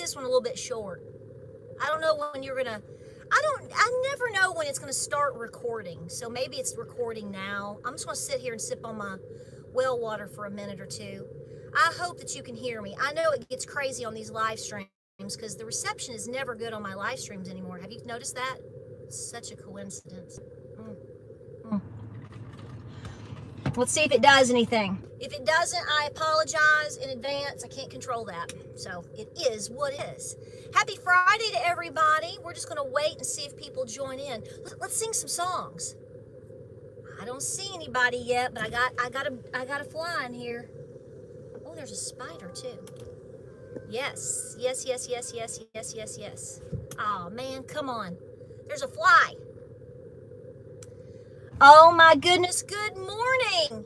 this one a little bit short. I don't know when you're gonna, I never know when it's gonna start recording. So maybe it's recording now. I'm just gonna sit here and sip on my well water for a minute or two. I hope that you can hear me. I know it gets crazy on these live streams because the reception is never good on my live streams anymore. Have you noticed that? It's such a coincidence. Mm. Mm. Let's see if it does anything. If it doesn't, I apologize in advance. I can't control that. So it is what is. Happy Friday to everybody. We're just going to wait and see if people join in. Let's sing some songs. I don't see anybody yet, but I got a fly in here. Oh, there's a spider too. Yes. Oh man, come on. There's a fly. Oh my goodness, good morning.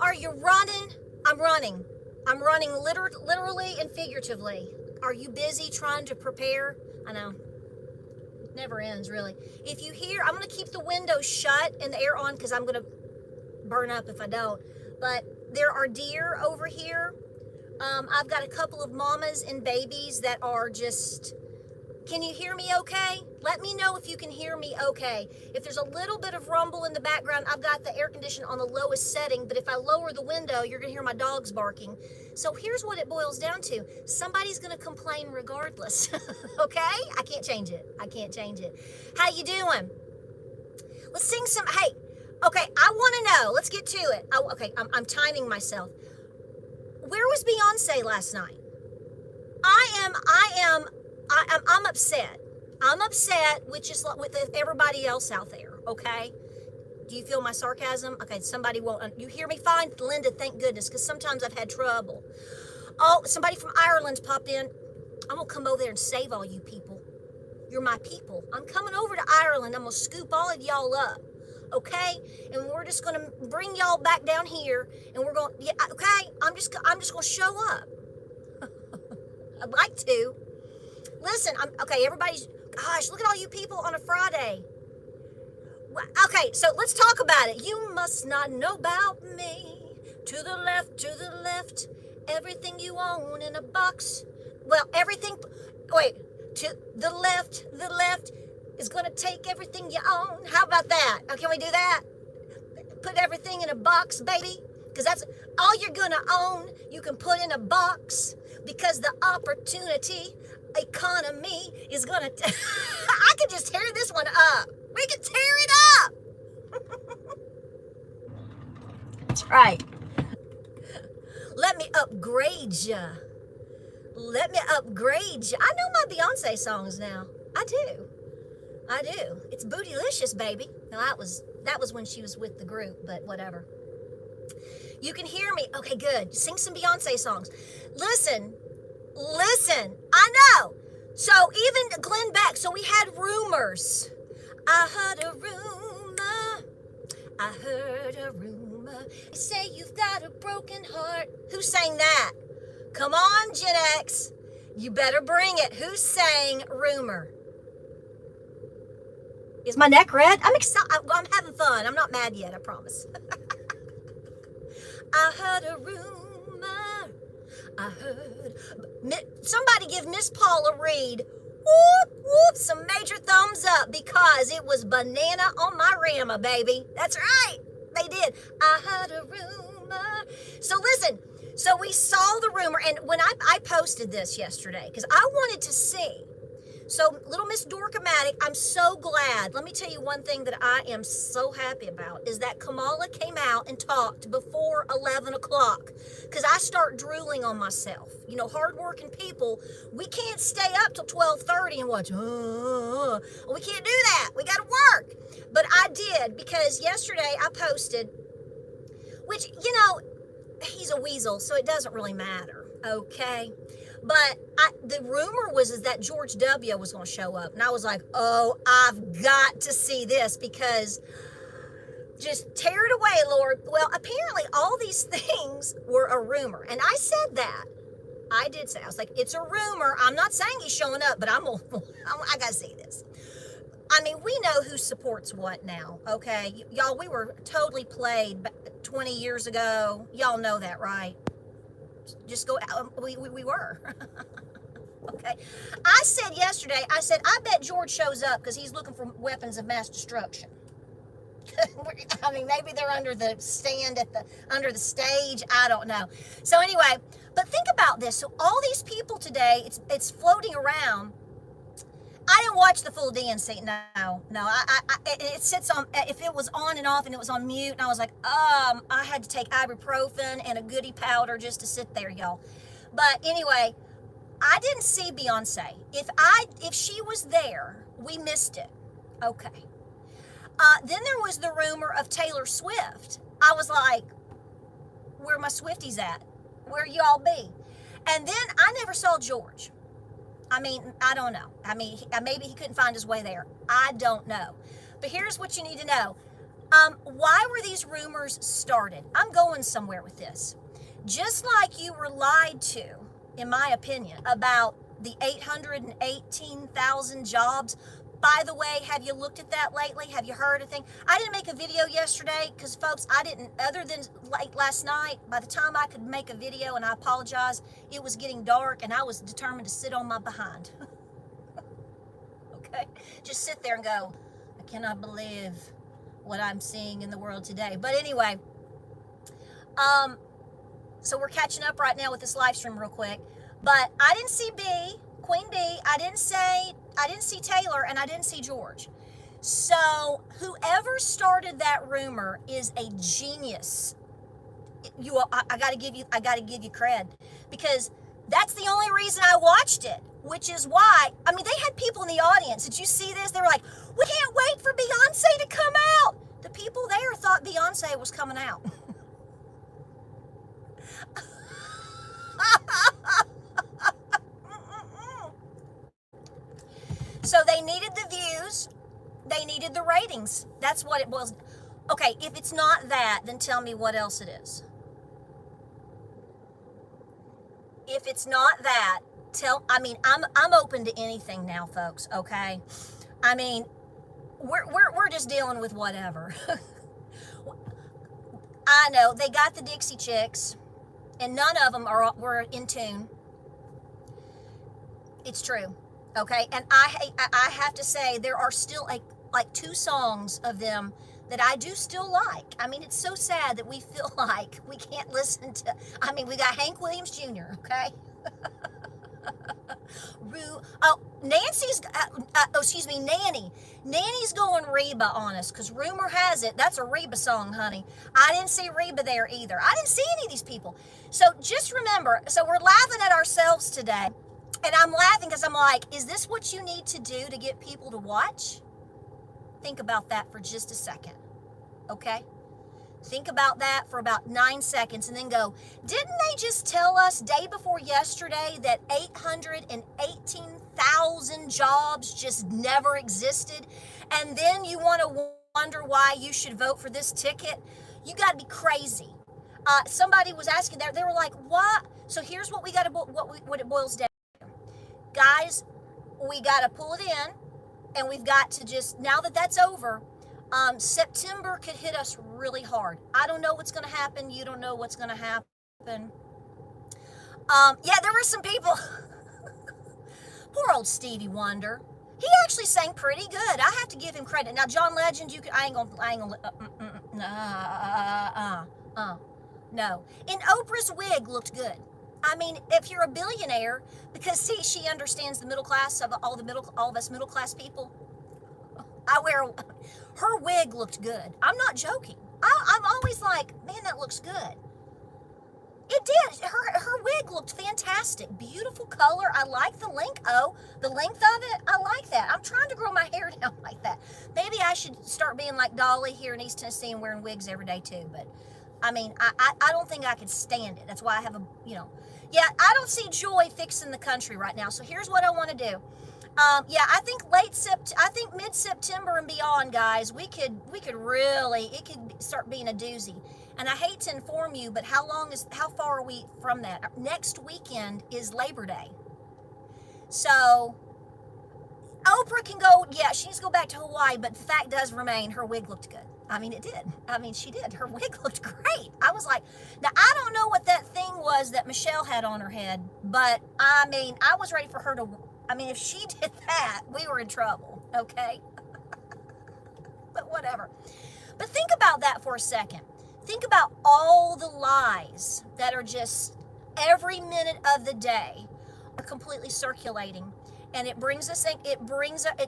Are you running? I'm running. I'm running literally and figuratively. Are you busy trying to prepare? I know. It never ends, really. If you hear, I'm going to keep the windows shut and the air on because I'm going to burn up if I don't. But there are deer over here. I've got a couple of mamas and babies that are just... Can you hear me okay? Let me know if you can hear me okay. If there's a little bit of rumble in the background, I've got the air conditioner on the lowest setting, but if I lower the window, you're gonna hear my dogs barking. So here's what it boils down to. Somebody's gonna complain regardless, okay? I can't change it. I can't change it. How you doing? Let's sing some, hey, okay, I wanna know, let's get to it. Okay, I'm timing myself. Where was Beyonce last night? I'm upset. I'm upset, which is with everybody else out there, okay? Do you feel my sarcasm? Okay, somebody won't. You hear me fine? Linda, thank goodness, because sometimes I've had trouble. Oh, somebody from Ireland's popped in. I'm going to come over there and save all you people. You're my people. I'm coming over to Ireland. I'm going to scoop all of y'all up, okay? And we're just going to bring y'all back down here, and we're going, yeah, okay? I'm just going to show up. I'd like to. Listen, okay, everybody's, gosh, look at all you people on a Friday. Okay, so let's talk about it. You must not know about me. To the left, everything you own in a box. Well, everything, wait, to the left is going to take everything you own. How about that? Oh, can we do that? Put everything in a box, baby. Because that's all you're going to own, you can put in a box. Because the opportunity economy is gonna I could just tear this one up. We can tear it up. That's right. Let me upgrade ya. Let me upgrade ya. I know my Beyonce songs now. I do. It's bootylicious, baby. Now that was when she was with the group, but whatever. You can hear me. Okay, good. Sing some Beyonce songs. Listen, I know. So even Glenn Beck, so we had rumors. I heard a rumor. They say you've got a broken heart. Who sang that? Come on, Gen X. You better bring it. Who sang rumor? Is my neck red? I'm excited. I'm having fun. I'm not mad yet, I promise. I heard a rumor. I heard. Somebody give Miss Paula Reed some major thumbs up because it was banana on my Rama, baby. That's right. They did. I heard a rumor. So listen. So we saw the rumor, and when I posted this yesterday because I wanted to see. So little Miss Dorkamatic, I'm so glad. Let me tell you one thing that I am so happy about is that Kamala came out and talked before 11 o'clock because I start drooling on myself. You know, hardworking people, we can't stay up till 12:30 and watch. We can't do that. We got to work. But I did because yesterday I posted, which, you know, he's a weasel, so it doesn't really matter, okay? But the rumor was that George W. was going to show up. And I was like, oh, I've got to see this because just tear it away, Lord. Well, apparently all these things were a rumor. And I said that. I did say, I was like, it's a rumor. I'm not saying he's showing up, but I got to see this. I mean, we know who supports what now, okay? Y'all, we were totally played 20 years ago. Y'all know that, right? Just go, we were. Okay. I said yesterday, I bet George shows up because he's looking for weapons of mass destruction. I mean, maybe they're under the stand under the stage. I don't know. So anyway, but think about this. So all these people today, it's floating around. I didn't watch the full DNC. No. It sits on. If it was on and off and it was on mute, and I was like, I had to take ibuprofen and a goody powder just to sit there, y'all. But anyway, I didn't see Beyonce. If she was there, we missed it. Okay. Then there was the rumor of Taylor Swift. I was like, where my Swifties at? Where y'all be? And then I never saw George. I mean, I don't know. I mean, maybe he couldn't find his way there. I don't know. But here's what you need to know. Why were these rumors started? I'm going somewhere with this. Just like you were lied to, in my opinion, about the 818,000 jobs. By the way, have you looked at that lately? Have you heard a thing? I didn't make a video yesterday because, folks, I didn't, other than late last night, by the time I could make a video, and I apologize, it was getting dark and I was determined to sit on my behind. Okay? Just sit there and go, I cannot believe what I'm seeing in the world today. But anyway, so we're catching up right now with this live stream real quick. But I didn't see Queen B. I didn't see Taylor, and I didn't see George. So whoever started that rumor is a genius. I gotta give you cred, because that's the only reason I watched it, which is why, I mean, they had people in the audience. Did you see this? They were like, we can't wait for Beyonce to come out. The people there thought Beyonce was coming out. So they needed the views, they needed the ratings. That's what it was. Okay, if it's not that, then tell me what else it is. If it's not that, I'm open to anything now, folks, okay? I mean, we're just dealing with whatever. I know they got the Dixie Chicks, and none of them were in tune. It's true. Okay, and I have to say, there are still like 2 songs of them that I do still like. I mean, it's so sad that we feel like we can't listen to, I mean, we got Hank Williams Jr., okay? Nanny. Nanny's going Reba on us, because rumor has it, that's a Reba song, honey. I didn't see Reba there either. I didn't see any of these people. So just remember, so we're laughing at ourselves today. And I'm laughing because I'm like, is this what you need to do to get people to watch? Think about that for just a second, okay? Think about that for about 9 seconds and then go, didn't they just tell us day before yesterday that 818,000 jobs just never existed? And then you want to wonder why you should vote for this ticket? You got to be crazy. Somebody was asking that. They were like, what? So here's what we got to, what it boils down. Guys, we got to pull it in, and we've got to just, now that that's over, September could hit us really hard. I don't know what's going to happen. You don't know what's going to happen. Yeah, there were some people. Poor old Stevie Wonder. He actually sang pretty good. I have to give him credit. Now, John Legend, no. And Oprah's wig looked good. I mean, if you're a billionaire, because see, she understands the middle class of all of us middle class people. Her wig looked good. I'm not joking. I'm always like, man, that looks good. It did. Her wig looked fantastic. Beautiful color. I like the length. Oh, the length of it. I like that. I'm trying to grow my hair down like that. Maybe I should start being like Dolly here in East Tennessee and wearing wigs every day too. But I mean, I don't think I could stand it. That's why I have yeah, I don't see joy fixing the country right now. So here's what I want to do. Yeah, I think mid-September and beyond, guys, we could really, it could start being a doozy. And I hate to inform you, but how far are we from that? Next weekend is Labor Day. So Oprah can go, yeah, she needs to go back to Hawaii, but the fact does remain, her wig looked good. I mean, it did. I mean, she did. Her wig looked great. I was like, now I don't know what that thing was that Michelle had on her head, but I mean, I was ready for her to, I mean, if she did that, we were in trouble, okay? But whatever. But think about that for a second. Think about all the lies that are just every minute of the day are completely circulating, and it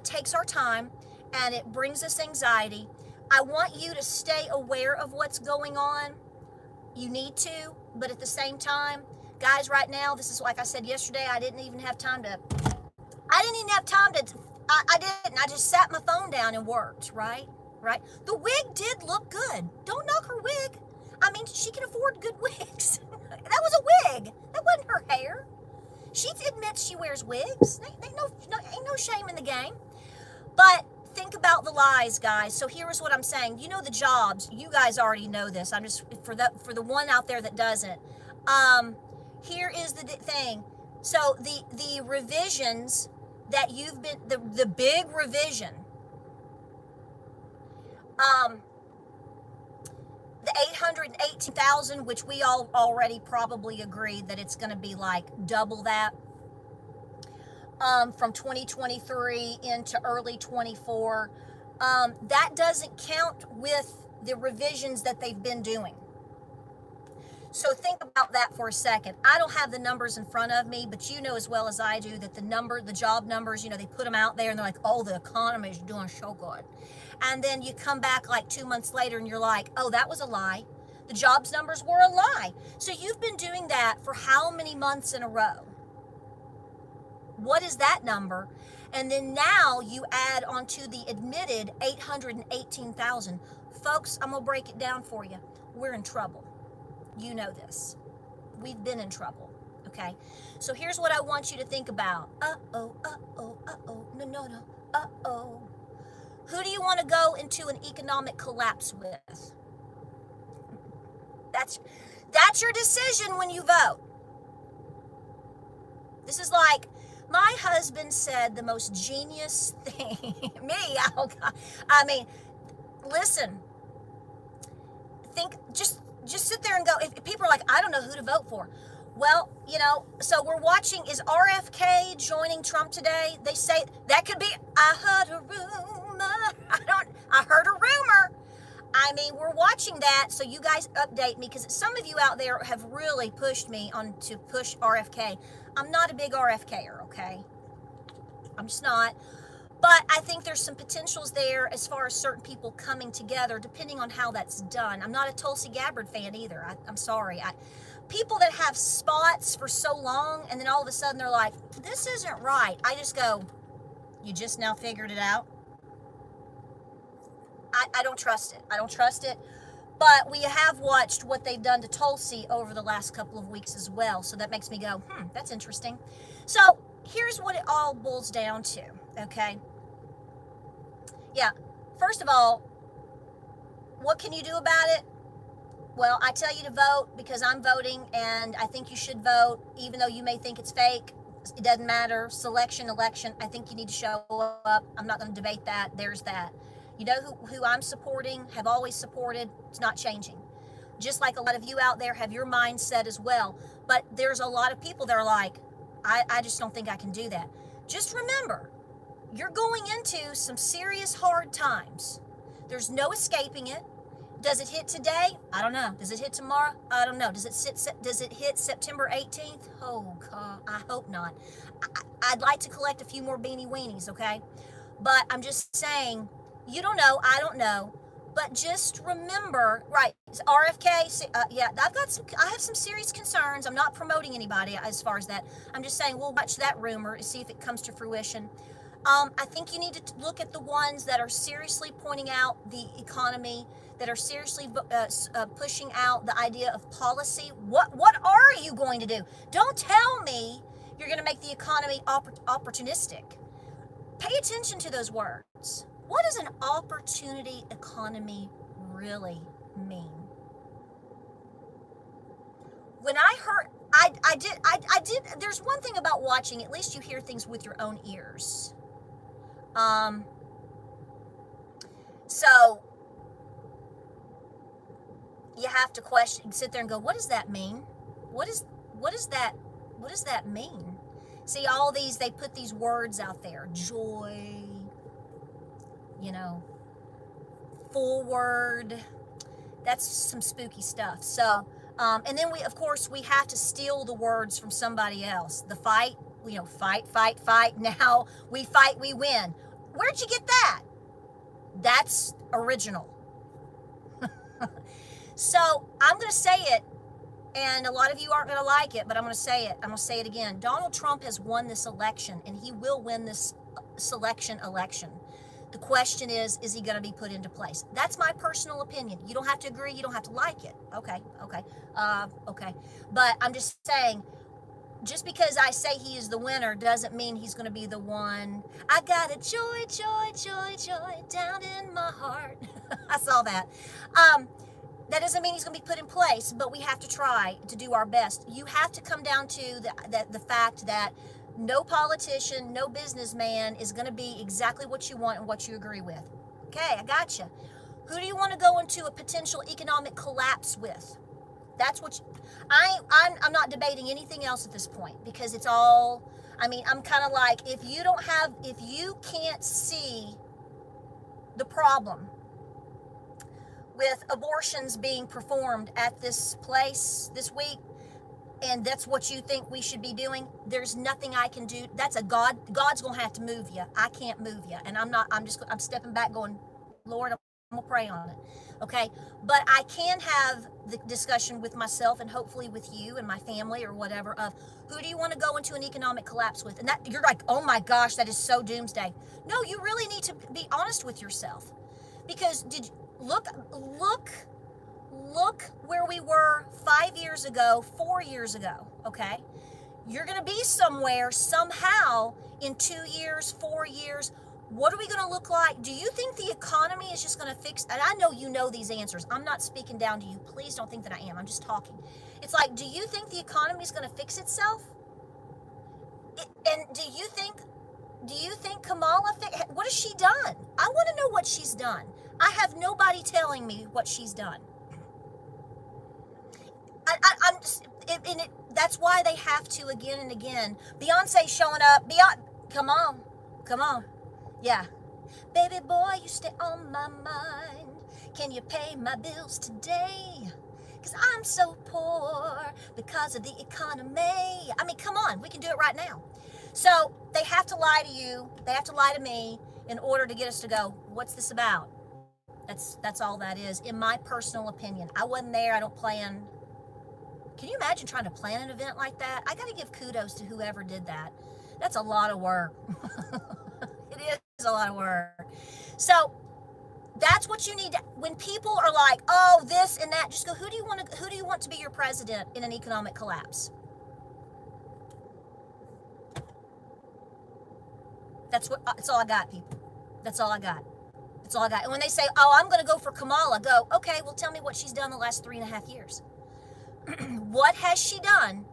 takes our time, and it brings us anxiety. I want you to stay aware of what's going on. You need to, but at the same time, guys, right now, this is like I said yesterday, I didn't even have time to, I just sat my phone down and worked, right? The wig did look good. Don't knock her wig. I mean, she can afford good wigs. That was a wig. That wasn't her hair. She admits she wears wigs. Ain't no shame in the game. But think about the lies, guys. So here's what I'm saying. You know the jobs. You guys already know this. I'm just for the one out there that doesn't. Here is the thing. So the revisions that you've been the big revision. The 818,000, which we all already probably agreed that it's going to be like double that. From 2023 into early 24. That doesn't count with the revisions that they've been doing. So think about that for a second. I don't have the numbers in front of me, but you know as well as I do that the job numbers, you know, they put them out there and they're like, oh, the economy is doing so good. And then you come back like 2 months later and you're like, oh, that was a lie. The jobs numbers were a lie. So you've been doing that for how many months in a row? What is that number? And then now you add onto the admitted 818,000. Folks, I'm going to break it down for you. We're in trouble. You know this. We've been in trouble. Okay? So here's what I want you to think about. Uh-oh, uh-oh, uh-oh. No. Uh-oh. Who do you want to go into an economic collapse with? That's your decision when you vote. This is like, my husband said the most genius thing. Me, oh God. I mean, listen. Think, just sit there and go. If people are like, I don't know who to vote for. Well, you know, so we're watching, is RFK joining Trump today? They say that could be, I heard a rumor. I heard a rumor. I mean, we're watching that, so you guys update me, because some of you out there have really pushed me on to push RFK. I'm not a big RFKer, okay? I'm just not. But I think there's some potentials there as far as certain people coming together, depending on how that's done. I'm not a Tulsi Gabbard fan either. I'm sorry. People that have spots for so long, and then all of a sudden they're like, this isn't right. I just go, you just now figured it out? I don't trust it. I don't trust it. But we have watched what they've done to Tulsi over the last couple of weeks as well. So that makes me go, that's interesting. So here's what it all boils down to, okay? Yeah, first of all, what can you do about it? Well, I tell you to vote because I'm voting, and I think you should vote, even though you may think it's fake. It doesn't matter. Election. I think you need to show up. I'm not going to debate that. There's that. You know who I'm supporting, have always supported. It's not changing. Just like a lot of you out there have your mindset as well. But there's a lot of people that are like, I just don't think I can do that. Just remember, you're going into some serious hard times. There's no escaping it. Does it hit today? I don't know. Does it hit tomorrow? I don't know. Does it hit September 18th? Oh, God, I hope not. I'd like to collect a few more beanie weenies, okay? But I'm just saying, you don't know, I don't know, but just remember, right, RFK, yeah, I have some serious concerns. I'm not promoting anybody as far as that. I'm just saying we'll watch that rumor and see if it comes to fruition. I think you need to look at the ones that are seriously pointing out the economy, that are seriously pushing out the idea of policy. What are you going to do? Don't tell me you're going to make the economy opportunistic. Pay attention to those words. What does an opportunity economy really mean? When I heard, I did, there's one thing about watching, at least you hear things with your own ears. So you have to question, sit there and go, what does that mean? What is that? What does that mean? See, all these, they put these words out there: joy, you know, forward. That's some spooky stuff. So, and then we, of course, we have to steal the words from somebody else. The fight, you know, fight, fight, fight. Now we fight, we win. Where'd you get that? That's original. So I'm going to say it, and a lot of you aren't going to like it, but I'm going to say it. I'm going to say it again. Donald Trump has won this election, and he will win this election. The question is he going to be put into place? That's my personal opinion. You don't have to agree. You don't have to like it. Okay. But I'm just saying, just because I say he is the winner doesn't mean he's going to be the one. I got a joy, joy, joy, joy down in my heart. I saw that. That doesn't mean he's going to be put in place, but we have to try to do our best. You have to come down to the fact that no politician, no businessman is going to be exactly what you want and what you agree with. Okay, I got you. Who do you want to go into a potential economic collapse with? That's what I'm not debating anything else at this point, because it's all, I mean, I'm kind of like, if you can't see the problem with abortions being performed at this place this week, and that's what you think we should be doing, there's nothing I can do. That's God's gonna have to move you. I can't move you. And I'm stepping back going, Lord, I'm gonna pray on it. Okay? But I can have the discussion with myself, and hopefully with you and my family or whatever, of who do you want to go into an economic collapse with? And that, you're like, oh my gosh, that is so doomsday. No, you really need to be honest with yourself. Because look where we were 5 years ago, 4 years ago, okay? You're going to be somewhere, somehow, in 2 years, 4 years. What are we going to look like? Do you think the economy is just going to fix? And I know you know these answers. I'm not speaking down to you. Please don't think that I am. I'm just talking. It's like, do you think the economy is going to fix itself? And do you think Kamala, what has she done? I want to know what she's done. I have nobody telling me what she's done. I'm just, that's why they have to again and again. Beyonce showing up. Come on. Yeah. Baby boy, you stay on my mind. Can you pay my bills today? Because I'm so poor because of the economy. I mean, come on. We can do it right now. So they have to lie to you. They have to lie to me in order to get us to go, what's this about? That's all that is, in my personal opinion. I wasn't there. I don't plan. Can you imagine trying to plan an event like that? I got to give kudos to whoever did that. That's a lot of work. It is a lot of work. So that's what you need to, when people are like, oh, this and that, just go, who do you want to be your president in an economic collapse? That's all I got, people. That's all I got. And when they say, oh, I'm going to go for Kamala, go, okay, well, tell me what she's done the last 3.5 years. What has she done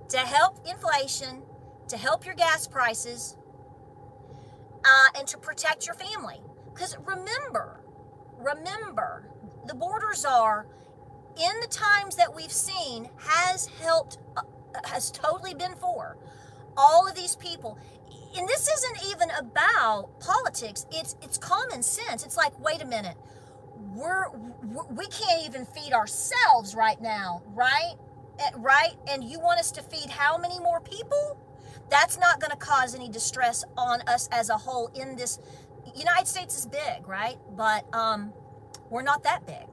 to help inflation, to help your gas prices, and to protect your family? Because remember, the border czar, in the times that we've seen, has helped, has totally been for all of these people. And this isn't even about politics. It's common sense. It's like, wait a minute. We can't even feed ourselves right now, right? And you want us to feed how many more people? That's not going to cause any distress on us as a whole in this. United States is big, right? But we're not that big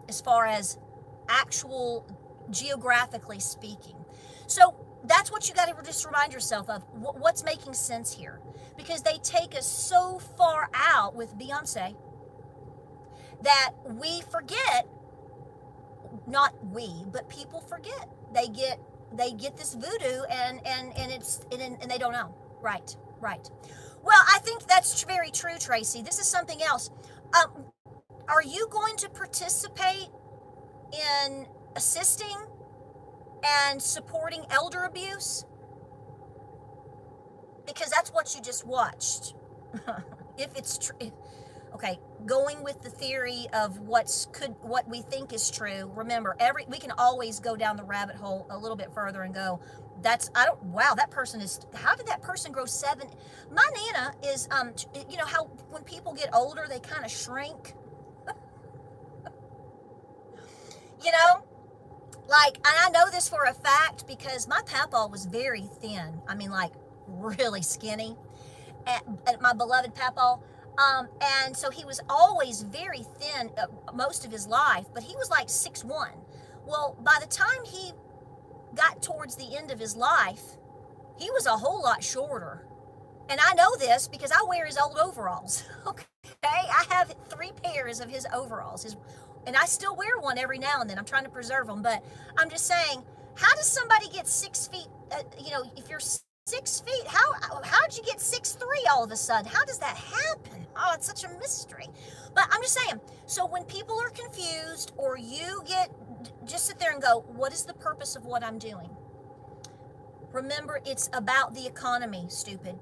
as far as actual geographically speaking. So that's what you got to just remind yourself of. What's making sense here? Because they take us so far out with Beyoncé that we forget, not we, but people forget. They get this voodoo and they don't know. Right. Well, I think that's very true, Tracy. This is something else. Are you going to participate in assisting and supporting elder abuse? Because that's what you just watched. If it's true. Okay, going with the theory of what we think is true. Remember, we can always go down the rabbit hole a little bit further and go, wow, that person is, how did that person grow 7? My Nana is, you know how when people get older, they kind of shrink, you know? Like, and I know this for a fact because my papa was very thin. I mean, like, really skinny. And my beloved papa. And so he was always very thin most of his life, but he was like 6'1". Well, by the time he got towards the end of his life, he was a whole lot shorter. And I know this because I wear his old overalls. Okay, I have 3 pairs of his overalls, and I still wear one every now and then. I'm trying to preserve them, but I'm just saying, how does somebody get 6 feet? You know, if you're 6 feet, how'd you get 6'3" all of a sudden? How does that happen? Oh, it's such a mystery. But I'm just saying, so when people are confused, or you just sit there and go, what is the purpose of what I'm doing? Remember, it's about the economy, stupid.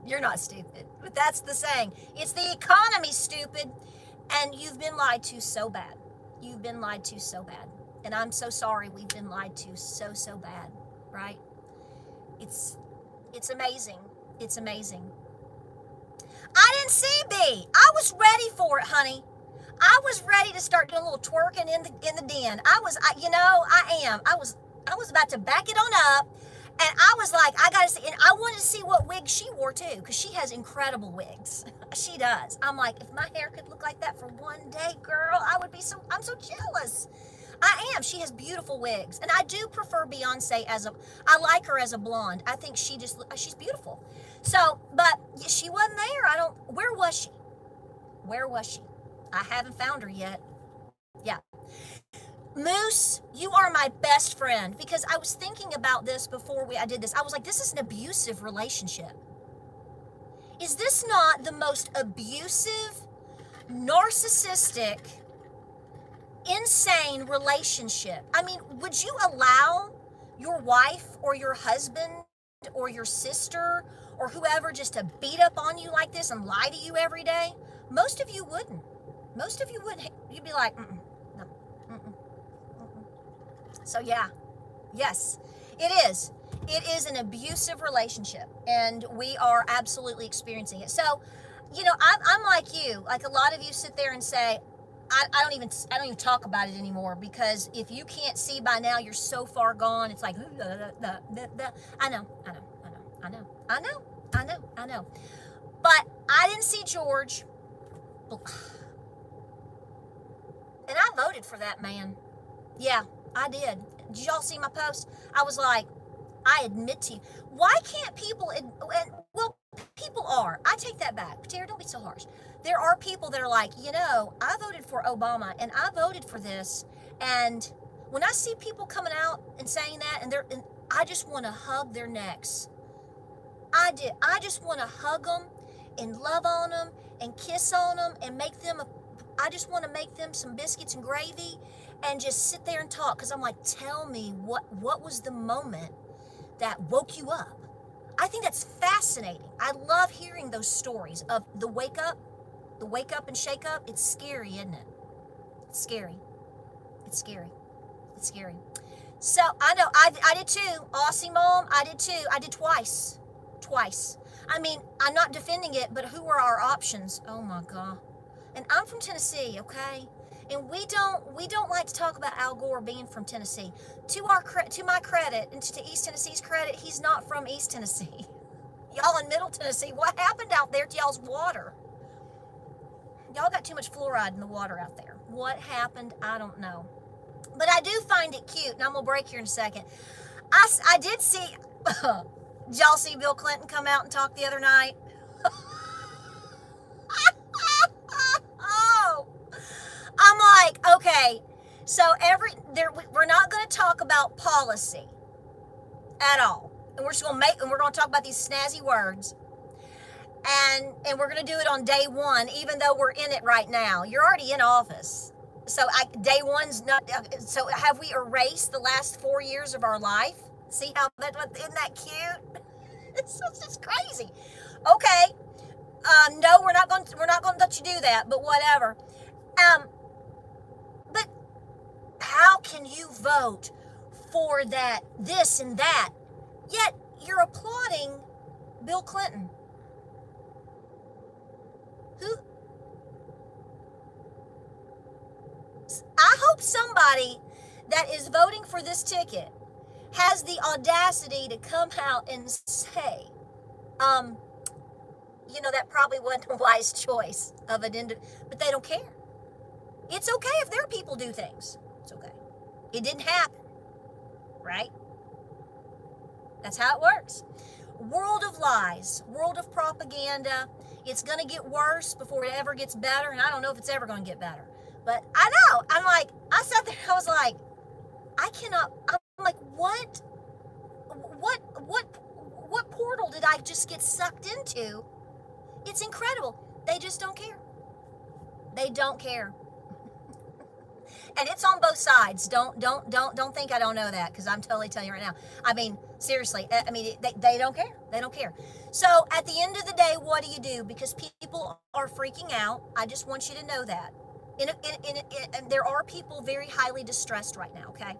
You're not stupid, but that's the saying. It's the economy, stupid. And you've been lied to so bad. You've been lied to so bad. And I'm so sorry we've been lied to so bad, right? It's amazing. It's amazing. I didn't see B. I was ready for it, honey. I was ready to start doing a little twerking in the den. I was about to back it on up, and I was like, I gotta see. And I wanted to see what wig she wore too, because she has incredible wigs. She does. I'm like, if my hair could look like that for one day, girl, I'm so jealous. I am. She has beautiful wigs. And I do prefer Beyonce I like her as a blonde. I think she's beautiful. So, but she wasn't there. Where was she? Where was she? I haven't found her yet. Yeah. Moose, you are my best friend, because I was thinking about this before I did this. I was like, this is an abusive relationship. Is this not the most abusive, narcissistic, insane relationship? I mean, would you allow your wife or your husband or your sister or whoever just to beat up on you like this and lie to you every day? Most of you wouldn't. Most of you wouldn't. You'd be like, no. So yeah, yes, it is. It is an abusive relationship, and we are absolutely experiencing it. So, you know, I'm like you. Like a lot of you sit there and say, I don't even talk about it anymore, because if you can't see by now, you're so far gone. It's like, I know. But I didn't see George, and I voted for that man. Yeah, I did. Did y'all see my post? I was like, I admit to you, why can't people, well, people are. I take that back. Tara, don't be so harsh. There are people that are like, you know, I voted for Obama and I voted for this. And when I see people coming out and saying that, and I just want to hug their necks. I just want to hug them and love on them and kiss on them and I just want to make them some biscuits and gravy and just sit there and talk. Because I'm like, tell me what was the moment that woke you up? I think that's fascinating. I love hearing those stories of the wake up and shake up. It's scary, isn't it? It's scary. It's scary. It's scary. So I know I did too. Aussie Mom, I did too. I did twice. I mean, I'm not defending it, but who were our options? Oh my God. And I'm from Tennessee, okay? And we don't like to talk about Al Gore being from Tennessee. To my credit, and to East Tennessee's credit, he's not from East Tennessee. Y'all in Middle Tennessee, what happened out there to y'all's water? Y'all got too much fluoride in the water out there. What happened? I don't know. But I do find it cute, and I'm going to break here in a second. I did see, did y'all see Bill Clinton come out and talk the other night? Oh, I'm like, okay, so we're not going to talk about policy at all. And we're going to talk about these snazzy words. And we're going to do it on day one, even though we're in it right now. You're already in office. So day one's not, so have we erased the last 4 years of our life? See how isn't that cute? It's just crazy. Okay. No, we're not going to let you do that, but whatever. But how can you vote for that, this and that, yet you're applauding Bill Clinton? Who? I hope somebody that is voting for this ticket has the audacity to come out and say, that probably wasn't a wise choice of an but they don't care. It's okay if their people do things. It's okay. It didn't happen, right? That's how it works. World of lies, world of propaganda. It's going to get worse before it ever gets better, and I don't know if it's ever going to get better. But I know. I sat there, I was like, I'm like, what portal did I just get sucked into? It's incredible. They just don't care. They don't care. And it's on both sides. Don't think I don't know that, because I'm totally telling you right now. I mean, seriously. I mean, they don't care. They don't care. So at the end of the day, what do you do? Because people are freaking out. I just want you to know that. And there are people very highly distressed right now. Okay.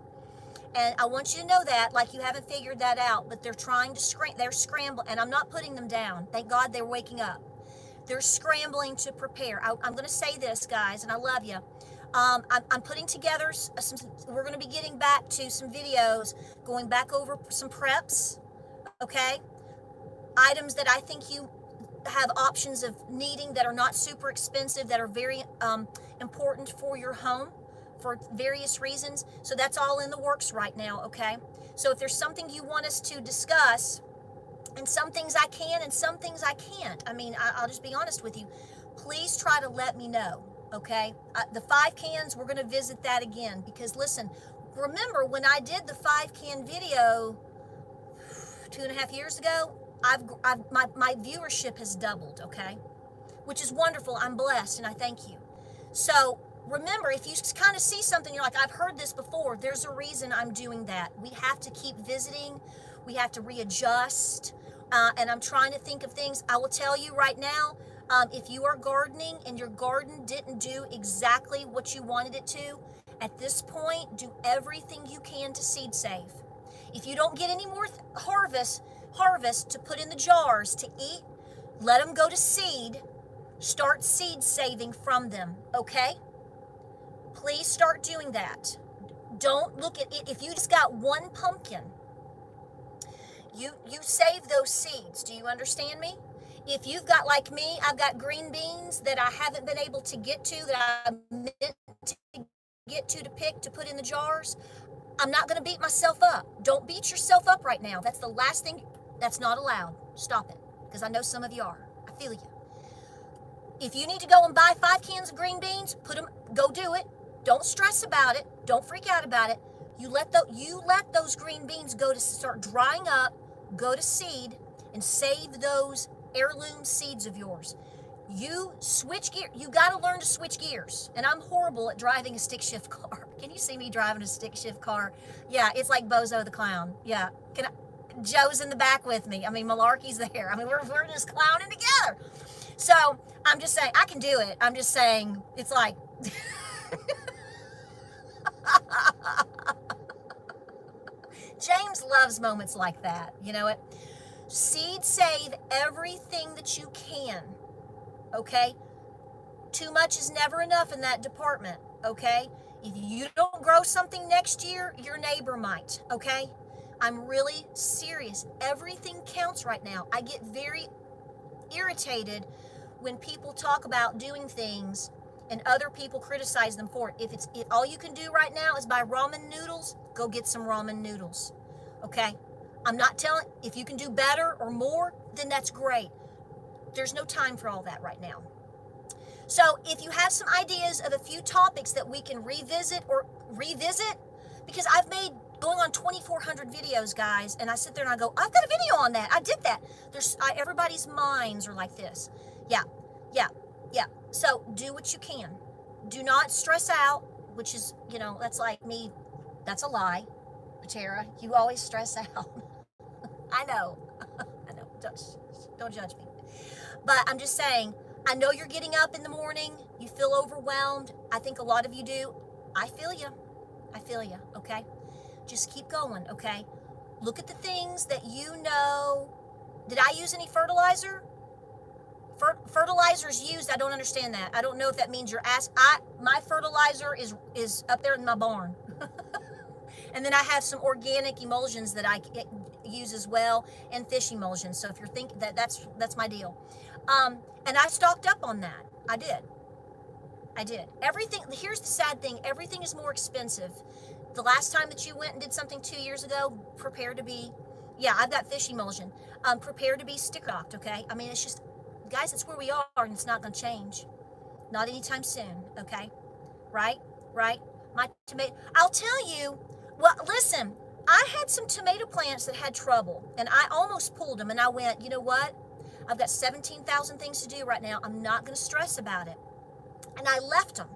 And I want you to know that, like you haven't figured that out, but they're trying to they're scrambling, and I'm not putting them down. Thank God they're waking up. They're scrambling to prepare. I'm going to say this, guys, and I love you. I'm putting together we're going to be getting back to some videos, going back over some preps, okay? Items that I think you have options of needing that are not super expensive, that are very important for your home for various reasons. So that's all in the works right now, okay? So if there's something you want us to discuss, and some things I can and some things I can't, I mean, I'll just be honest with you, please try to let me know, okay? The 5 cans, we're going to visit that again, because listen, remember when I did the 5 can video 2.5 years ago, my viewership has doubled, okay? Which is wonderful. I'm blessed, and I thank you. So remember, if you kind of see something, you're like, I've heard this before, there's a reason I'm doing that. We have to keep visiting. We have to readjust. And I'm trying to think of things. I will tell you right now, if you are gardening and your garden didn't do exactly what you wanted it to, at this point, do everything you can to seed save. If you don't get any more harvest to put in the jars to eat, let them go to seed. Start seed saving from them, okay? Please start doing that. Don't look at it. If you just got one pumpkin, you save those seeds. Do you understand me? If you've got, like me, I've got green beans that I haven't been able to get to, that I meant to get to pick, to put in the jars, I'm not going to beat myself up. Don't beat yourself up right now. That's the last thing. That's not allowed. Stop it, because I know some of you are. I feel you. If you need to go and buy 5 cans of green beans, go do it. Don't stress about it. Don't freak out about it. You let those green beans go to start drying up, go to seed, and save those heirloom seeds of yours. You switch gear. You got to learn to switch gears. And I'm horrible at driving a stick shift car. Can you see me driving a stick shift car? Yeah, it's like Bozo the Clown. Yeah. Joe's in the back with me. I mean, Malarkey's there. I mean, we're just clowning together. So I'm just saying, I can do it. I'm just saying, it's like... James loves moments like that. You know it. Seed save everything that you can. Okay? Too much is never enough in that department. Okay? If you don't grow something next year, your neighbor might. Okay? I'm really serious. Everything counts right now. I get very irritated when people talk about doing things and other people criticize them for it. If all you can do right now is buy ramen noodles, go get some ramen noodles. Okay? I'm not telling, if you can do better or more, then that's great. There's no time for all that right now. So if you have some ideas of a few topics that we can revisit, because I've made going on 2,400 videos, guys, and I sit there and I go, I've got a video on that. I did that. Everybody's minds are like this. Yeah. So do what you can. Do not stress out, which is, that's like me. That's a lie. Tara, you always stress out. I know. Don't judge me. But I'm just saying, I know you're getting up in the morning. You feel overwhelmed. I think a lot of you do. I feel you. I feel you, okay? Just keep going, okay? Look at the things that you know. Did I use any fertilizer? Fertilizer's used. I don't understand that. I don't know if that means you're my fertilizer is up there in my barn. And then I have some organic emulsions that I use as well, and fish emulsions. So if you're thinking that's my deal. And I stocked up on that. I did. Everything, here's the sad thing, everything is more expensive. The last time that you went and did something 2 years ago, prepare to be, yeah, I've got fish emulsion. Prepare to be sticker-docked, okay? I mean, it's just, guys, it's where we are, and it's not going to change. Not anytime soon, okay? Right? My tomato, I'll tell you, well, listen, I had some tomato plants that had trouble, and I almost pulled them, and I went, you know what? I've got 17,000 things to do right now. I'm not going to stress about it. And I left them.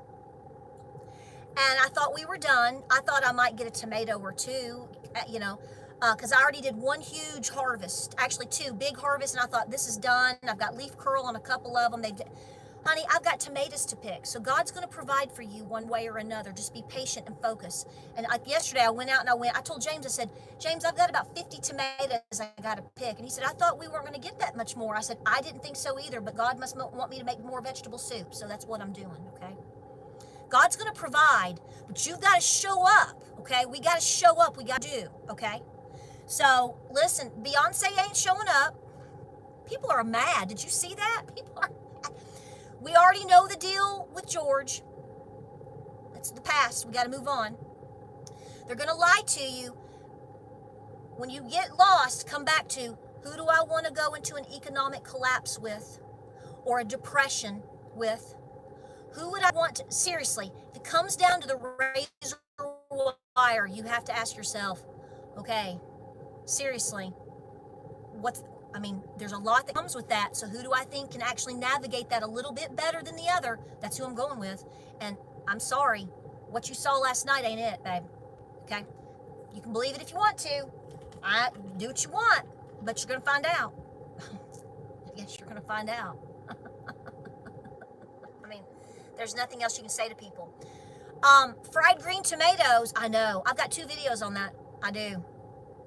And I thought we were done. I thought I might get a tomato or two, you know, because I already did one huge harvest, actually 2 big harvests, and I thought this is done. I've got leaf curl on a couple of them. Honey, I've got tomatoes to pick. So God's going to provide for you one way or another. Just be patient and focus. And yesterday I went out and I told James, I said, James, I've got about 50 tomatoes I got to pick. And he said, I thought we weren't going to get that much more. I said, I didn't think so either, but God must want me to make more vegetable soup. So that's what I'm doing, okay? God's going to provide, but you've got to show up, okay? We got to show up. We got to do, okay? So listen, Beyonce ain't showing up. People are mad. Did you see that? People are. We already know the deal with George. That's the past. We got to move on. They're going to lie to you. When you get lost, come back to, who do I want to go into an economic collapse with, or a depression with? Who would I want to, seriously, if it comes down to the razor wire, you have to ask yourself, okay, seriously, there's a lot that comes with that. So who do I think can actually navigate that a little bit better than the other? That's who I'm going with. And I'm sorry, what you saw last night ain't it, babe. Okay? You can believe it if you want to. Do what you want, but you're going to find out. Yes, you're going to find out. There's nothing else you can say to people. Fried green tomatoes, I know. I've got 2 videos on that. I do.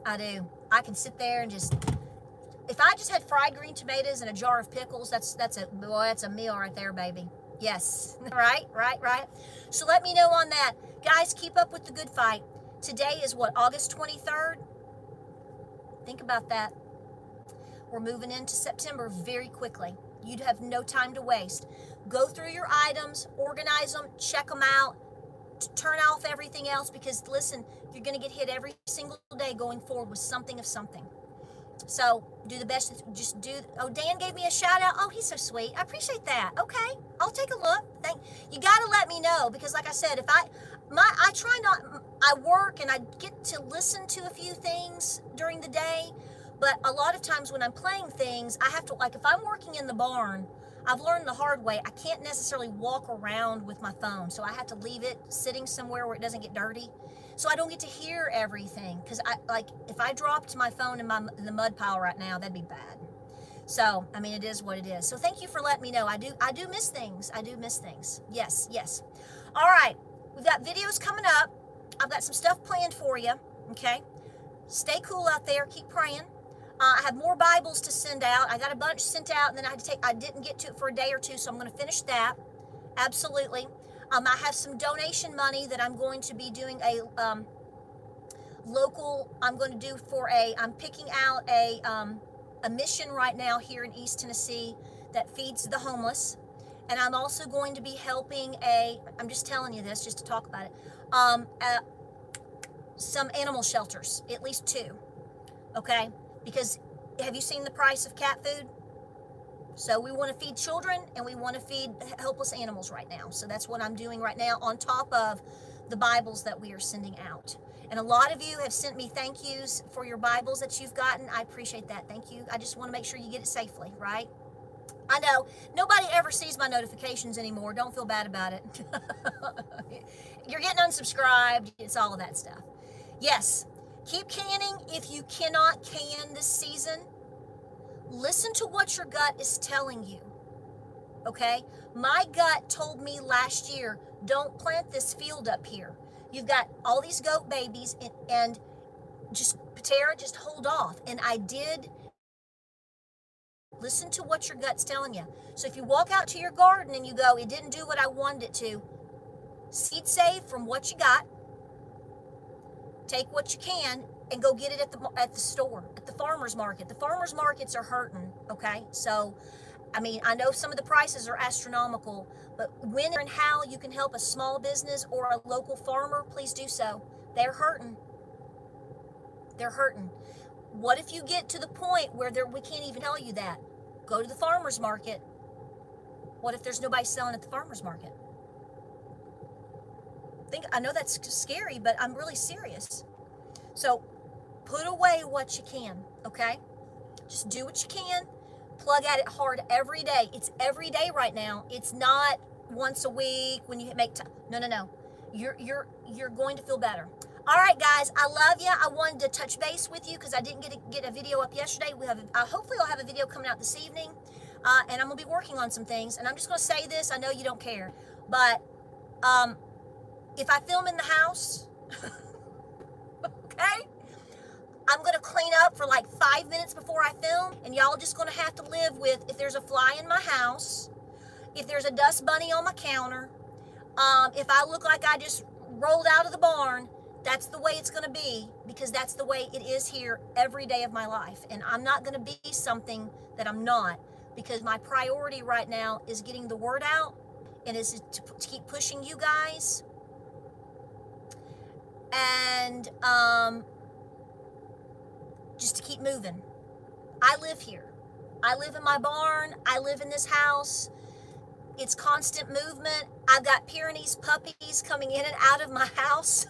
I can sit there and just, if I just had fried green tomatoes and a jar of pickles, that's a meal right there, baby. Yes. Right. So let me know on that. Guys, keep up with the good fight. Today is what, August 23rd? Think about that. We're moving into September very quickly. You'd have no time to waste. Go through your items, organize them, check them out, turn off everything else, because listen, you're going to get hit every single day going forward with something of something. So do the best. Just do. Oh, Dan gave me a shout out. Oh, he's so sweet. I appreciate that. Okay, I'll take a look. You got to let me know, because like I said, if I try not, I work and I get to listen to a few things during the day, but a lot of times when I'm playing things, I have to, like if I'm working in the barn, I've learned the hard way, I can't necessarily walk around with my phone. So I have to leave it sitting somewhere where it doesn't get dirty. So I don't get to hear everything. Because if I dropped my phone in the mud pile right now, that'd be bad. So, it is what it is. So thank you for letting me know. I do miss things. Yes. All right. We've got videos coming up. I've got some stuff planned for you. Okay. Stay cool out there. Keep praying. I have more Bibles to send out. I got a bunch sent out, and then I didn't get to it for a day or two, so I'm going to finish that. Absolutely. I have some donation money that I'm going to be doing I'm picking out a mission right now here in East Tennessee that feeds the homeless. And I'm also going to be helping I'm just telling you this just to talk about it, some animal shelters, at least 2. Okay? Because have you seen the price of cat food? So we want to feed children and we want to feed helpless animals right now. So that's what I'm doing right now, on top of the Bibles that we are sending out. And a lot of you have sent me thank yous for your Bibles that you've gotten. I appreciate that. Thank you. I just want to make sure you get it safely, right? I know nobody ever sees my notifications anymore. Don't feel bad about it. You're getting unsubscribed. It's all of that stuff. Yes. Keep canning. If you cannot can this season, Listen to what your gut is telling you, okay? My gut told me last year, don't plant this field up here. You've got all these goat babies, and just, Patera, just hold off. And I did. Listen to what your gut's telling you. So if you walk out to your garden and you go, it didn't do what I wanted it to, seed save from what you got, take what you can, and go get it at the store, at the farmer's market. The farmer's markets are hurting, okay? So, I mean, I know some of the prices are astronomical, but when and how you can help a small business or a local farmer, please do so. They're hurting. They're hurting. What if you get to the point where we can't even tell you that? Go to the farmer's market. What if there's nobody selling at the farmer's market? I know that's scary, but I'm really serious. So put away what you can, okay? Just do what you can. Plug at it hard every day. It's every day right now. It's not once a week when you make time. No. You're going to feel better. All right, guys, I love you. I wanted to touch base with you because I didn't get a video up yesterday. Hopefully I'll have a video coming out this evening, and I'm going to be working on some things. And I'm just going to say this. I know you don't care, but if I film in the house, okay, I'm going to clean up for like 5 minutes before I film, and y'all just going to have to live with if there's a fly in my house, if there's a dust bunny on my counter, if I look like I just rolled out of the barn. That's the way it's going to be, because that's the way it is here every day of my life. And I'm not going to be something that I'm not, because my priority right now is getting the word out, and is to keep pushing you guys. And just to keep moving. I live here. I live in my barn. I live in this house. It's constant movement. I've got Pyrenees puppies coming in and out of my house.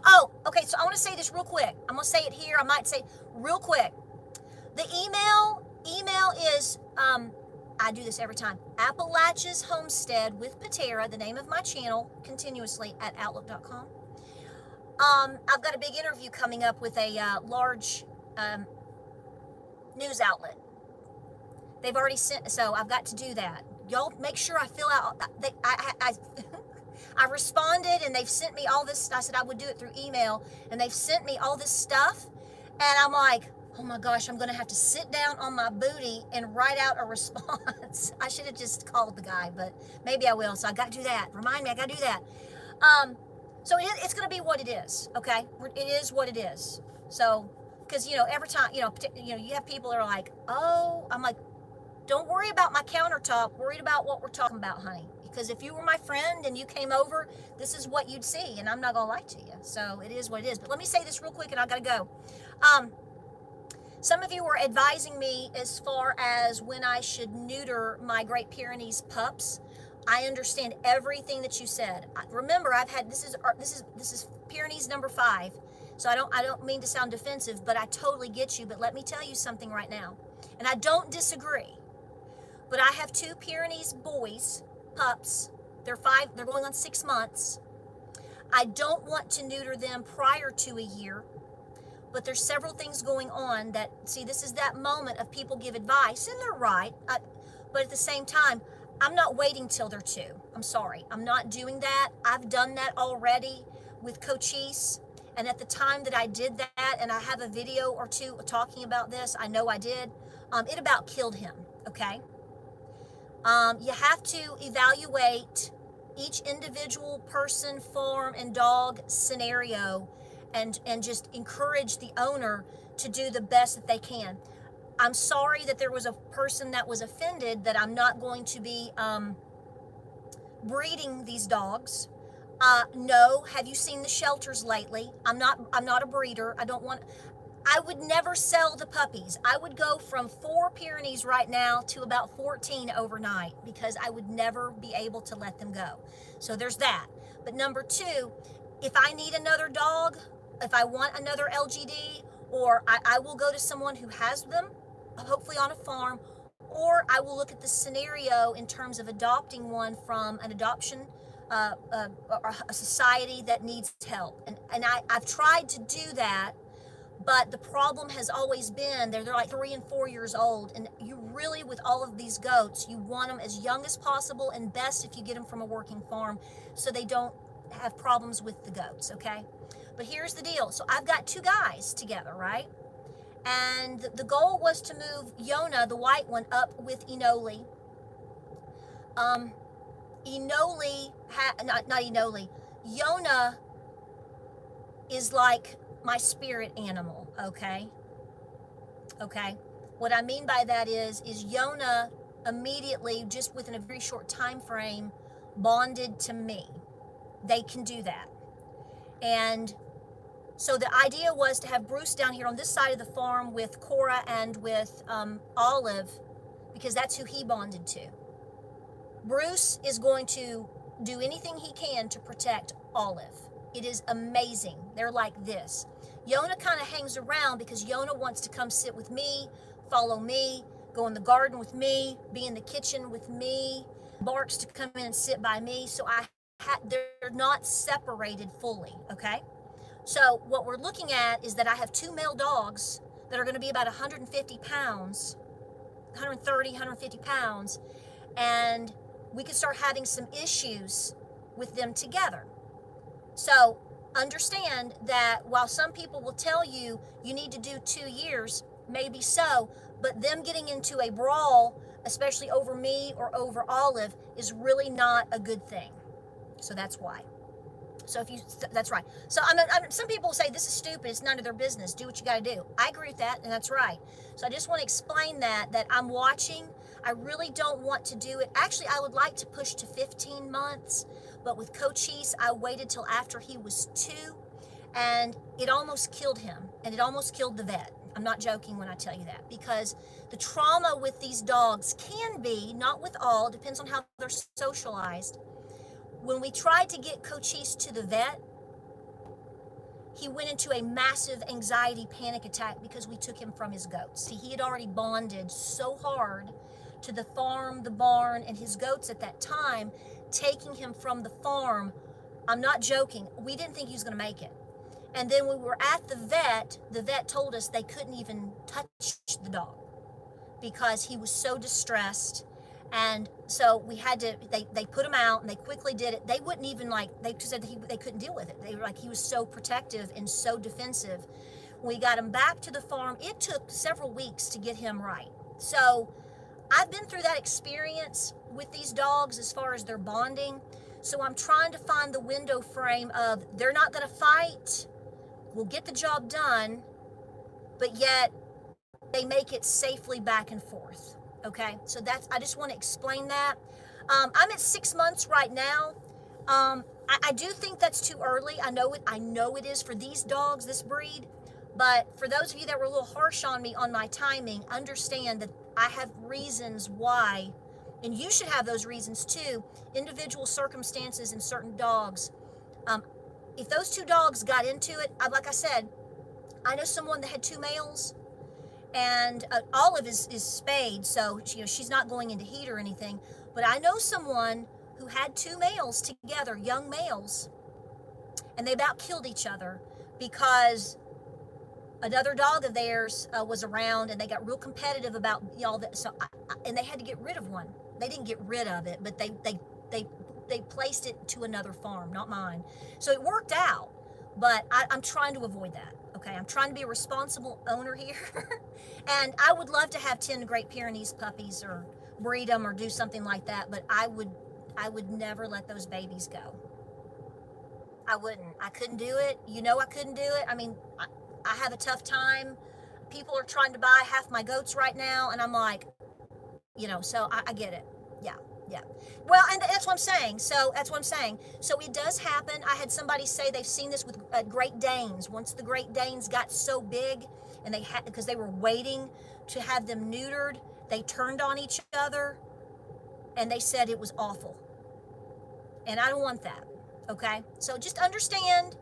Oh, okay, so I want to say this real quick. I'm going to say it here. I might say it real quick. The email is, I do this every time, Appalachia's Homestead with Patera, the name of my channel, continuously at outlook.com. I've got a big interview coming up with a large news outlet. They've already sent, so I've got to do that. Y'all make sure I fill out, I responded, and they've sent me all this. I said I would do it through email, and they've sent me all this stuff, and I'm like, oh my gosh, I'm going to have to sit down on my booty and write out a response. I should have just called the guy, but maybe I will. So I got to do that. Remind me, I got to do that. So it's going to be what it is, okay? It is what it is. So, because, every time, you have people that are like, oh, I'm like, don't worry about my countertop. Worried about what we're talking about, honey. Because if you were my friend and you came over, this is what you'd see, and I'm not going to lie to you. So it is what it is. But let me say this real quick, and I got to go. Some of you were advising me as far as when I should neuter my Great Pyrenees pups. I understand everything that you said. Remember, I've had this is Pyrenees number 5. So I don't mean to sound defensive, but I totally get you. But let me tell you something right now, and I don't disagree. But I have 2 Pyrenees boys, pups. They're going on 6 months. I don't want to neuter them prior to a year, but there's several things going on that, see, this is that moment of people give advice, and they're right. But at the same time, I'm not waiting till they're 2. I'm sorry. I'm not doing that. I've done that already with Cochise. And at the time that I did that, and I have a video or 2 talking about this, I know I did, it about killed him, okay? You have to evaluate each individual person, farm, and dog scenario, and just encourage the owner to do the best that they can. I'm sorry that there was a person that was offended that I'm not going to be breeding these dogs. No. Have you seen the shelters lately? I'm not a breeder. I would never sell the puppies. I would go from 4 Pyrenees right now to about 14 overnight, because I would never be able to let them go. So there's that. But number 2, if I need another dog, if I want another LGD, or I will go to someone who has them, hopefully on a farm, or I will look at the scenario in terms of adopting one from an adoption a society that needs help. And I've tried to do that, But the problem has always been they're like 3 and 4 years old, and you really, with all of these goats, you want them as young as possible, and best if you get them from a working farm so they don't have problems with the goats, okay? But here's the deal. So I've got 2 guys together, right? And the goal was to move Yona, the white one, up with Enoli. Not Enoli. Yona is like my spirit animal, okay? Okay? What I mean by that is Yona immediately, just within a very short time frame, bonded to me. They can do that. And so the idea was to have Bruce down here on this side of the farm with Cora and with Olive, because that's who he bonded to. Bruce is going to do anything he can to protect Olive. It is amazing. They're like this. Yona kind of hangs around because Yona wants to come sit with me, follow me, go in the garden with me, be in the kitchen with me, barks to come in and sit by me. So they're not separated fully, okay? So what we're looking at is that I have 2 male dogs that are going to be about 150 pounds, 130, 150 pounds, and we could start having some issues with them together. So understand that while some people will tell you you need to do 2 years, maybe so, but them getting into a brawl, especially over me or over Olive, is really not a good thing. So that's why. So that's right. So some people say this is stupid. It's none of their business. Do what you got to do. I agree with that, and that's right. So I just want to explain that I'm watching. I really don't want to do it. Actually, I would like to push to 15 months, but with Cochise, I waited till after he was 2, and it almost killed him, and it almost killed the vet. I'm not joking when I tell you that, because the trauma with these dogs can be, not with all, depends on how they're socialized. When we tried to get Cochise to the vet, he went into a massive anxiety panic attack because we took him from his goats. See, he had already bonded so hard to the farm, the barn, and his goats at that time. Taking him from the farm, I'm not joking, we didn't think he was going to make it. And then when we were at the vet told us they couldn't even touch the dog because he was so distressed. And so we had to, they put him out, and they quickly did it. They wouldn't even they said that they couldn't deal with it. They were like, he was so protective and so defensive. We got him back to the farm. It took several weeks to get him right. So I've been through that experience with these dogs as far as their bonding. So I'm trying to find the window frame of they're not going to fight. We'll get the job done, but yet they make it safely back and forth. Okay, so I just want to explain that. I'm at 6 months right now. I do think that's too early. I know it is for these dogs, this breed. But for those of you that were a little harsh on me on my timing, understand that I have reasons why, and you should have those reasons too. Individual circumstances in certain dogs. If those 2 dogs got into it, like I said, I know someone that had 2 males. And Olive is spayed, so she's not going into heat or anything. But I know someone who had 2 males together, young males, and they about killed each other because another dog of theirs was around, and they got real competitive about y'all. And they had to get rid of one. They didn't get rid of it, but they placed it to another farm, not mine. So it worked out, but I'm trying to avoid that. Okay, I'm trying to be a responsible owner here. And I would love to have 10 Great Pyrenees puppies or breed them or do something like that, but I would never let those babies go. I wouldn't. I couldn't do it. I couldn't do it. I mean, I have a tough time. People are trying to buy half my goats right now, and I'm like, so I get it. Yeah. Well, and that's what I'm saying. So that's what I'm saying. So it does happen. I had somebody say they've seen this with Great Danes. Once the Great Danes got so big, and because they were waiting to have them neutered, they turned on each other, and they said it was awful. And I don't want that. Okay. So just understand,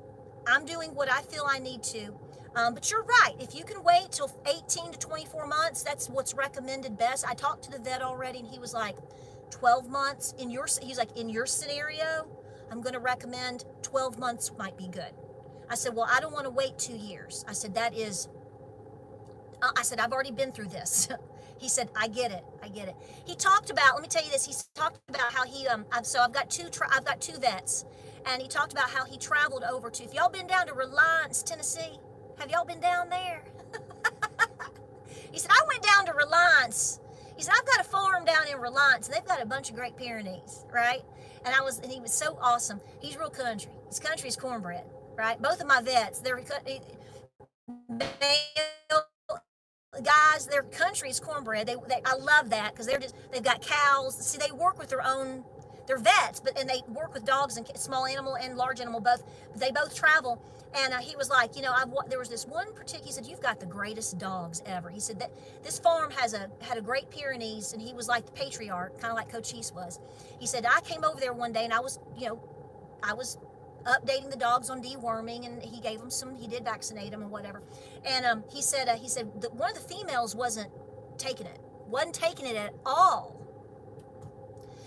I'm doing what I feel I need to. But you're right. If you can wait till 18 to 24 months, that's what's recommended best. I talked to the vet already, and he was like, 12 months he's like, in your scenario, I'm going to recommend 12 months might be good. I said, well, I don't want to wait 2 years. I said, I said, I've already been through this. He said, I get it. I get it. He talked about, let me tell you this. He talked about how he, so I've got two vets, and he talked about how he traveled over to, if y'all been down to Reliance, Tennessee, have y'all been down there? He said, I went down to Reliance. He said, I've got a farm down in Reliance. They've got a bunch of Great Pyrenees, right? And he was so awesome. He's real country. His country is cornbread, right? Both of my vets, they're guys, their country is cornbread. I love that because they've got cows. See, they work with they're vets, and they work with dogs and small animal and large animal both. They both travel. And he was like, there was this one particular, he said, you've got the greatest dogs ever. He said that this farm had a Great Pyrenees, and he was like the patriarch, kind of like Coach East was. He said, I came over there one day, and I was updating the dogs on deworming, and he gave them he did vaccinate them and whatever. And he said that one of the females wasn't taking it at all.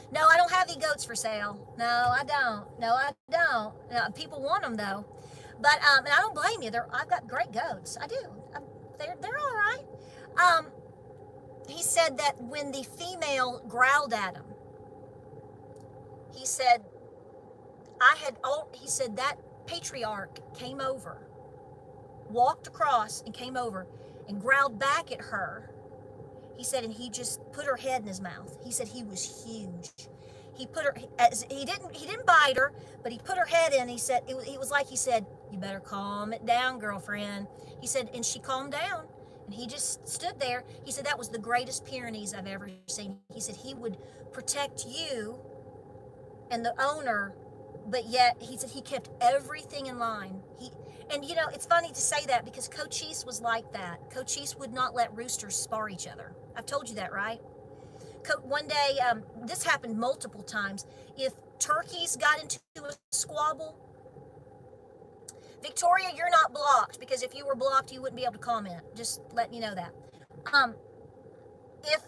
No, I don't have any goats for sale. No, I don't. No, people want them though. But and I don't blame you. I've got great goats. I do. They're all right. He said that when the female growled at him, he said that patriarch came over, walked across and came over and growled back at her. He said, and he just put her head in his mouth. He said he was huge. He didn't bite her, but he put her head in. He said, it was like he said, you better calm it down, girlfriend. He said, and she calmed down, and he just stood there. He said, that was the greatest Pyrenees I've ever seen. He said he would protect you and the owner, but yet he said he kept everything in line. It's funny to say that because Coach East was like that. Coach East would not let roosters spar each other. I've told you that, right? One day, this happened multiple times. If turkeys got into a squabble, Victoria, you're not blocked, because if you were blocked, you wouldn't be able to comment. Just letting you know that. If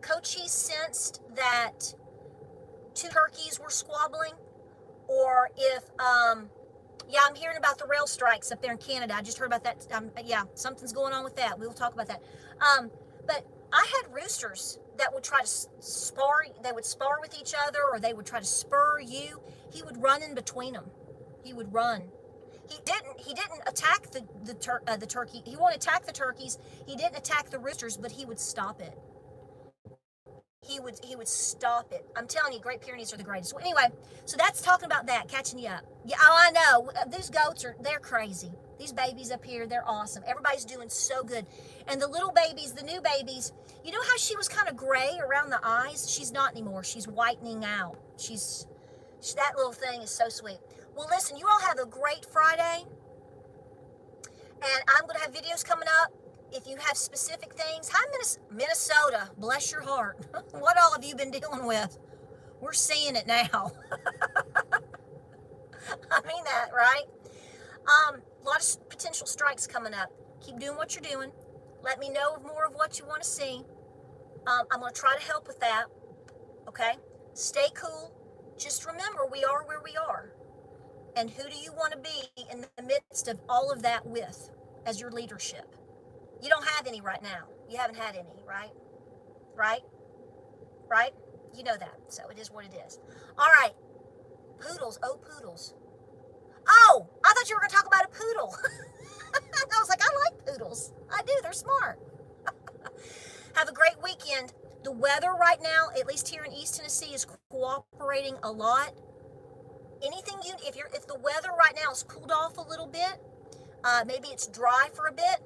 Coach East sensed that two turkeys were squabbling, or if I'm hearing about the rail strikes up there in Canada. I just heard about that. Something's going on with that. We will talk about that. But I had roosters that would try to spar. They would spar with each other, or they would try to spur you. He would run in between them. He would run. He didn't attack the turkey. He won't attack the turkeys. He didn't attack the roosters, but he would stop it. He would stop it. I'm telling you, Great Pyrenees are the greatest. Well, anyway, so that's talking about that, catching you up. Yeah, I know. These goats they're crazy. These babies up here, they're awesome. Everybody's doing so good. And the little babies, the new babies, you know how she was kind of gray around the eyes? She's not anymore. She's whitening out. That little thing is so sweet. Well, listen, you all have a great Friday. And I'm going to have videos coming up. If you have specific things, hi Minnesota, bless your heart. What all have you been dealing with? We're seeing it now. I mean that, right? A lot of potential strikes coming up. Keep doing what you're doing. Let me know more of what you want to see. I'm going to try to help with that. Okay? Stay cool. Just remember, we are where we are. And who do you want to be in the midst of all of that with as your leadership? You don't have any right now. You haven't had any, right? Right? You know that. So it is what it is. All right. Poodles. Oh, poodles. Oh, I thought you were going to talk about a poodle. I was like, I like poodles. I do. They're smart. Have a great weekend. The weather right now, at least here in East Tennessee, is cooperating a lot. If the weather right now is cooled off a little bit, maybe it's dry for a bit,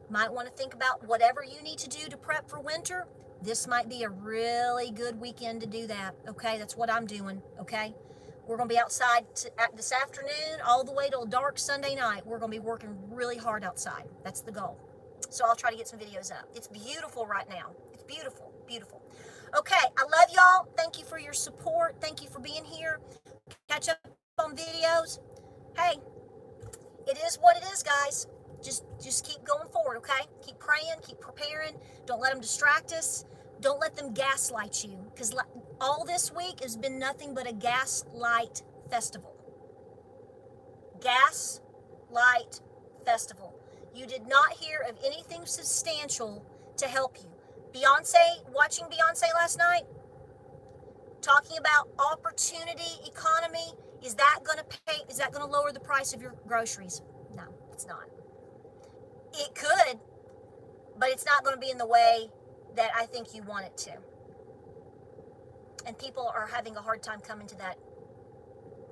might want to think about whatever you need to do to prep for winter. This might be a really good weekend to do that. Okay, that's what I'm doing. Okay, we're going to be outside this afternoon all the way till dark Sunday night. We're going to be working really hard outside. That's the goal. So I'll try to get some videos up. It's beautiful right now. It's beautiful, beautiful. Okay, I love y'all. Thank you for your support. Thank you for being here. Catch up on videos. Hey, it is what it is, guys. Just keep going forward, okay? Keep praying, keep preparing. Don't let them distract us. Don't let them gaslight you, because all this week has been nothing but a gaslight festival. Gas Light Festival. You did not hear of anything substantial to help you. Beyonce, watching Beyonce last night, talking about opportunity economy, is that going to lower the price of your groceries? No, it's not. It could, but it's not going to be in the way that I think you want it to. And people are having a hard time coming to that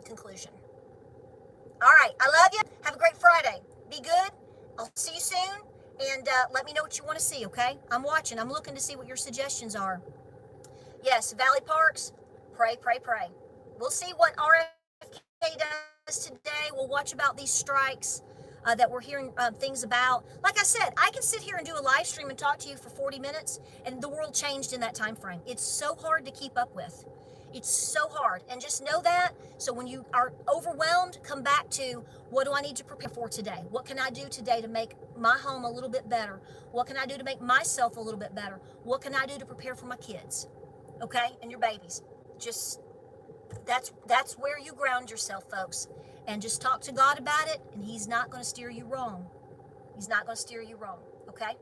conclusion. All right, I love you. Have a great Friday. Be good. I'll see you soon. And let me know what you want to see, okay? I'm watching. I'm looking to see what your suggestions are. Yes, Valley Parks, pray, pray, pray. We'll see what RFK does today. We'll watch about these strikes that we're hearing things about. Like I said, I can sit here and do a live stream and talk to you for 40 minutes, and the world changed in that time frame. It's so hard to keep up with. It's so hard. And just know that. So when you are overwhelmed, come back to, what do I need to prepare for today? What can I do today to make my home a little bit better? What can I do to make myself a little bit better? What can I do to prepare for my kids? Okay? And your babies. Just, that's where you ground yourself, folks. And just talk to God about it, and He's not going to steer you wrong. He's not going to steer you wrong. Okay?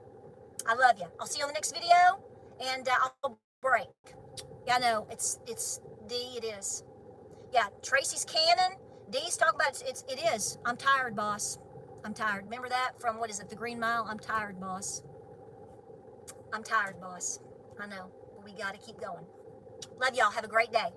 I love you. I'll see you on the next video, and I'll break. Yeah, I know. It's D, it is. Yeah, Tracy's Cannon. D's talking about it is. I'm tired, boss. I'm tired. Remember that from, what is it, the Green Mile? I'm tired, boss. I'm tired, boss. I know. But we got to keep going. Love y'all. Have a great day.